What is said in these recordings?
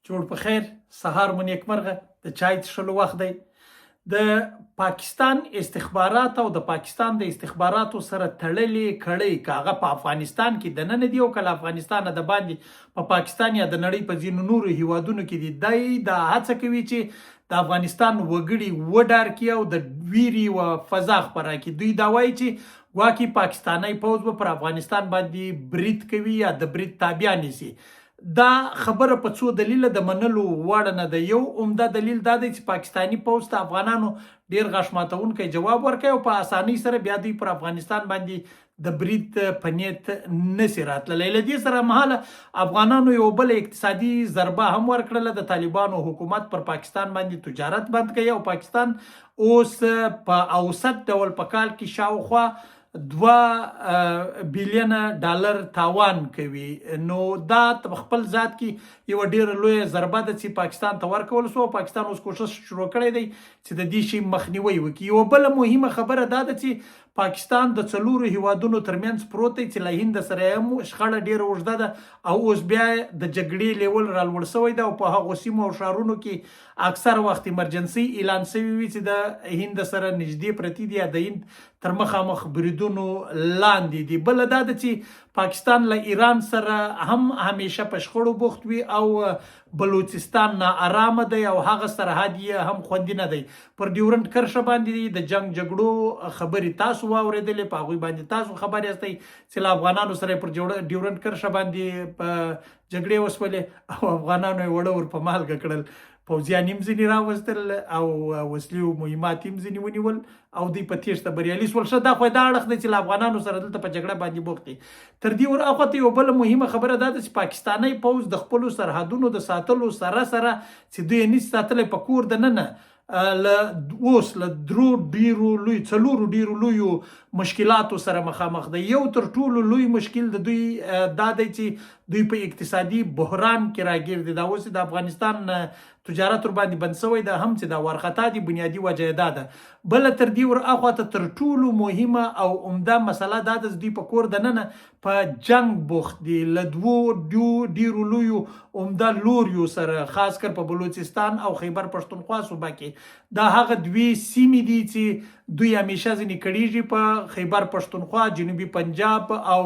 جوړ په خیر سهار مو نیکمرغه د چای څښلو وخت دی. د پاکستان استخبارات او د پاکستان د استخباراتو سره تړلې کړۍ کاغه په افغانستان کې دننه دی او کله افغانستان د باندې په پاکستان یا د نړۍ په ځینو نورو هیوادونو کې دی دا هڅه کوي چې د افغانستان وګړي وډار کړي او د ویري او فضا خپره کړي. دوی دا وایي چې ګواکې پاکستانی پوځ به پر افغانستان باندې برید کوي یا د برید تابع نیسي. دا خبره په څو دلیله د منلو وړ نه ده. یو عمده دلیل دا دی چې پاکستانی پوځ ته افغانانو ډیر غاښ ماتونکی جواب ورکړی او په اسانۍ سره بیا دوی پر افغانستان باندې د برید په نیت نسي راتللی. له دې سره مهاله افغانانو یو بل اقتصادي ضربه هم ورکړله. د طالبانو حکومت پر پاکستان باندې تجارت بند کوي او پاکستان اوس په اوسط ډول په کال کې شاوخوا 2 بلین ډالر تاوان کوي. نو دا په خپل ذات کې یو ډیره لویه ضربه ده چې پاکستان ته ورکول سو. پاکستان اوس کوشش شروع کړی دی چې د دې شي مخنیوي وکړي. یو بل مهمه خبره دا ده چې پاکستان د څلورو هیوادونو ترمنځ پروت دی چې له هند سره هم شخړه ډیره اوږده ده او اوس بیا د جګړې لیول رالوړ شوی ده او په هغو سیمو او ښارونو کې اکثر وخت ایمرجنسي اعلان شوی وي چې د هند سره نږدې پرتی دي یا د هند تر مخامخ بریدونو لاندې دي. بل دا ده چې پاکستان له ایران سره هم همیشه په شخړو بوخت وي او بلوچستان نا آرامه دی او هغه سرحد یې هم خوندي نه دی. پر ډیورنډ کرښه باندې د جنگ جګړو خبرې تاسو واورېدلې، په هغوی باندې تاسو خبر یاستئ چې له افغانانو سره پر ډیورنډ کرښه باندې په جګړې وسولې او افغانانو یې وړه ور په مالګه کړل. پوځیان هم ځینې راوستل او وسلې او مهمات هم ځینې ونیول او دوی په تېښته بریالي شول. ښه دا خو دا اړخ دی چې له افغانانو سره دلته په جګړه باندې بوخت دي. تر دې ور اخوا ته یو بله مهمه خبره دا ده چې پاکستانی پوځ د خپلو سرحدونو د ساتلو سره سره چې دوی یې نشي ساتلی په کور دننه اوس له څلورو ډیرو لویو مشکلاتو سره مخامخ دی. یو تر ټولو لوی مشکل د دوی دا دی چې دوی په اقتصادي بحران کې راګیر دي. دا اوس د افغانستان تجارت ور باندې بند شوی ده هم چې دا ورخطا دي. بنیادي وجه دا ده. بله تر دې ور اخوا ته تر ټولو مهمه او عمده مسله دا ده چې دوی په کور دننه په جنگ بوخت دي له ډیرو لویو عمده لوریو سره، خاص کر په بلوچستان او خیبر پښتونخوا صوبه کې. دا هغه دوی سیمې دي چې دوی همیشه ځینې کړیږي په خیبر پښتونخوا، جنوبي پنجاب او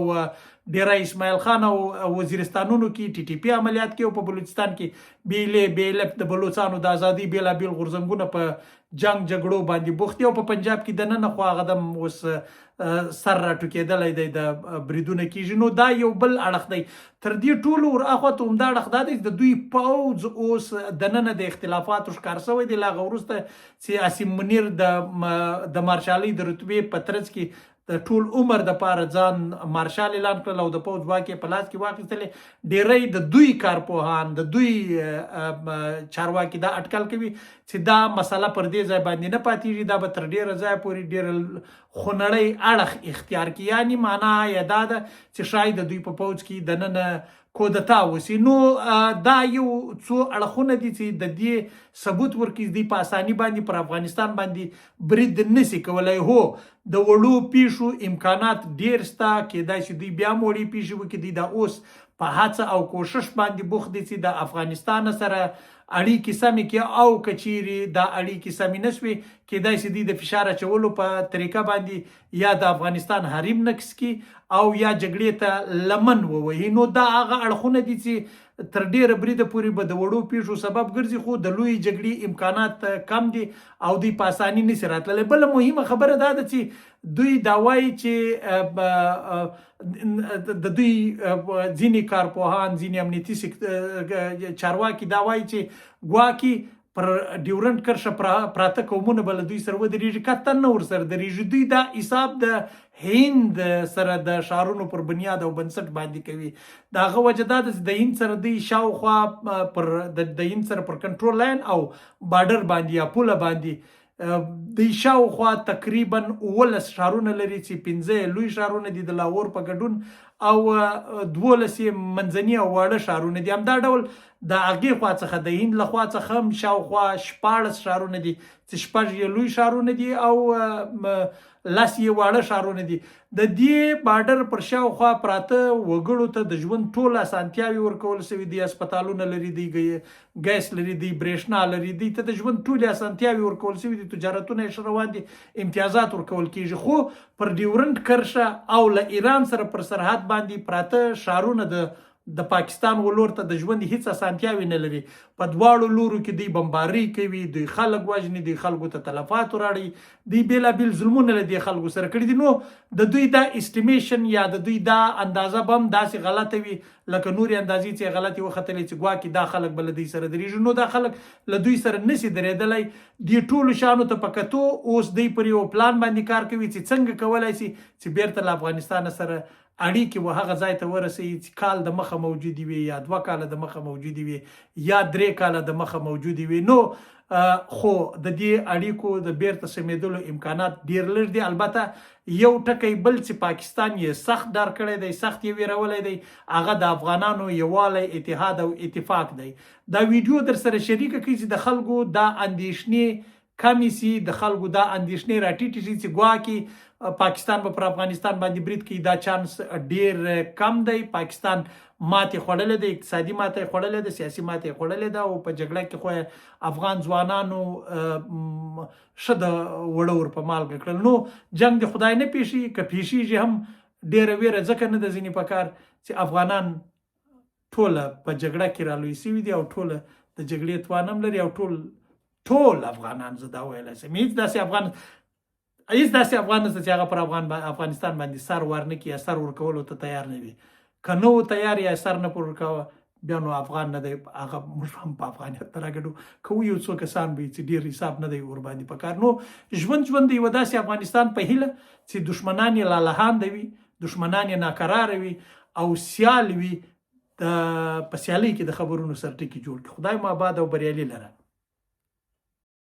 ډیره اسماعیل خان او وزیرستانونو کې ټي ټي پی عملیات کې او په بلوچستان کې بیلف د بلوچستانو د ازادي بیلابیل غورځنګونه په جنگ جګړو باندې بوخت او په پنجاب کې دننه خو هغه دم اوس سر راټوکېدلی دی، د بریدونه کېږي. نو دا یو بل اړخ دی. تر دې ټولو ور اخوا ته همدا اړخ دا دی چې د دوی پوځ اوس دننه د اختلافاتو ښکار شوی دی. له هغه وروسته چې عاصم منیر د مارشالۍ د رتبې په ترڅ کې د ټول عمر د پاره ځان مارشال اعلان کړل او د پوځ واک په لاس کې واخیستلې. ډیری د دوی کارپوهان د دوی چارواکي دا اټکل کوي چې دا مسله پر دې ځای باندې نه پاتېږي، دا به تر ډیره ځای پورې ډیره خونړی اړخ اختیار کړي. یعنی معنا یې دا ده چې شاید د دوی په پوځ کې دننه کودتا وسی. نو دا یو څو اړخونه دي چې د دې ثبوت ورکړي دوی په اساني باندې پر افغانستان باندې برید نسی کولای. هو د وړو پیښو امکانات ډیر شته، کېدای شي دوی بیا وړې پیښې وکړي. دوی دا اوس په هڅه او کوشش باندې بوخت دي چې د افغانستان سره اړیکې سمې کړي او که چیرې دا اړیکې سمې نه شوې کېدای شي دوی د فشار اچولو په طریقه باندې یا د افغانستان حریم نقض کړي او یا جګړې ته لمن ووهي. نو دا هغه اړخونه دي چې تر ډیره بریده پورې به د وړو پیښو سبب ګرځي، خو د لوی جګړې امکانات کم دي او دوی په اساني نشي راتللی. بله مهمه خبره دا ده چې دوی دا وایي چې د دوی ځینې کارپوهان، ځینې امنیتي چارواکي دا وایي چې ګواکې پر ډیورنډ کرښه پراته قومونه به له دوی سره ودرېږي، قطعا نه ورسره درېږي. دوی دا حساب د هند سره د ښارونو پر بنیاد او بنسټ باندې کوي. د هغه وجه دا ده چې د هند سره دوی شاوخوا د هند سره پر کنټرول لاین او بارډر باندې یا پوله باندې د شاوخوا تقریبا 19 ښارونه لري چې 15 لوی ښارونه دي د لاهور په ګډون او 12 منځني او واړه ښارونه دي. همدا ډول د هغې خوا څخه د هند له خوا څخه هم شاوخوا 14 ښارونه دي چې 6 یې لوی ښارونه دي او 10 یې واړه ښارونه دي. د دې بارډر پر شاوخوا پراته وګړو ته د ژوند ټول اسانتیاوې ورکول شوي دي. هسپتالونه لري دی، ګیس لري دی، برېښنا لري دی، ته د ژوند ټولې اسانتیاوې ورکول شوي دي. تجارتونه یې ښه روان دي، امتیازات ورکول کیږي. خو پر ډیورنډ کرښه او له ایران سره پر سرحد باندې پراته ښارونه د پاکستان ولور ته د ژوند هیڅ اسانتیاوې نه لري. په دواړو لورو کې دوی بمباري کوي، دوی خلک وژني، دوی خلکو ته تلفات وراړي، دوی بېلابېل ظلمونه له دې خلکو سره کړي دي. نو د دوی دا اسټیمیشن یا د دوی دا اندازه به هم داسې غلطه وي لکه نورې اندازې چې غلطې وختلې چې ګواکې دا خلک به له دوی سره درېږي. نو دا خلک له دوی سره نشي درېدلی. دې ټولو شیانو ته په کتو اوس دوی پر یو پلان باندې کار کوي چې څنګه کولی شي چې بیرته له افغانستان سره اړیکې و هغه ځای ته ورسوي چې کال د مخه موجودې وي یا 2 کاله د مخه موجودې وي یا 3 کاله د مخه موجودې وي. نو خو د دې اړیکو د بیرته سمېدلو امکانات ډیر لږ دي. البته یو ټکی بل چې پاکستان یې سخت ډار کړی دی، سخت یې ویرولی دی، هغه د افغانانو یووالی، اتحاد او اتفاق دی. دا ویډیو در سره شریکه کړي چې د خلکو دا اندېښنې کمې سي، د خلکو دا اندېښنې راټیټې شي چې ګواکې پاکستان به پر افغانستان باندې برید کوي. دا چانس ډیر کم دی. پاکستان ماتې خوړلې ده، اقتصادي ماتې یې خوړلې ده، سیاسي ماتې یې خوړلې ده او په جګړه کې خو افغان ځوانانو ښه د وړه ور په مالګه کړل. نو جنګ د خدای نه پیښي، که پیښیږي هم ډیره ویره ځکه نه ده ځینې په کار چې افغانان ټوله په جګړه کې رالوی سوي دي او ټوله د جګړې توان هم لري او ټول افغانان زه دا ویلی شم هېڅ داسې افغان نشته چې هغه پر افغانستان باندې سر ورنه کړي یا سر ورکولو ته تیار نه وي. که نه و تیار یا سر نه پر ورکوه بیا نو افغان نه دی، هغه موږ هم په افغانیت ته راګډو. که یو څو کسان به چې ډېر حساب نه دی ورباندې په کار. نو ژوند د یوه داسې افغانستان په هیله چې دښمنان یې لالهانده وي، دښمنان یې ناکراره وي او سیال وي، په سیالۍ کې د خبرونو سرټکي جوړ کړي. خدای مو آباد او بریالي لره.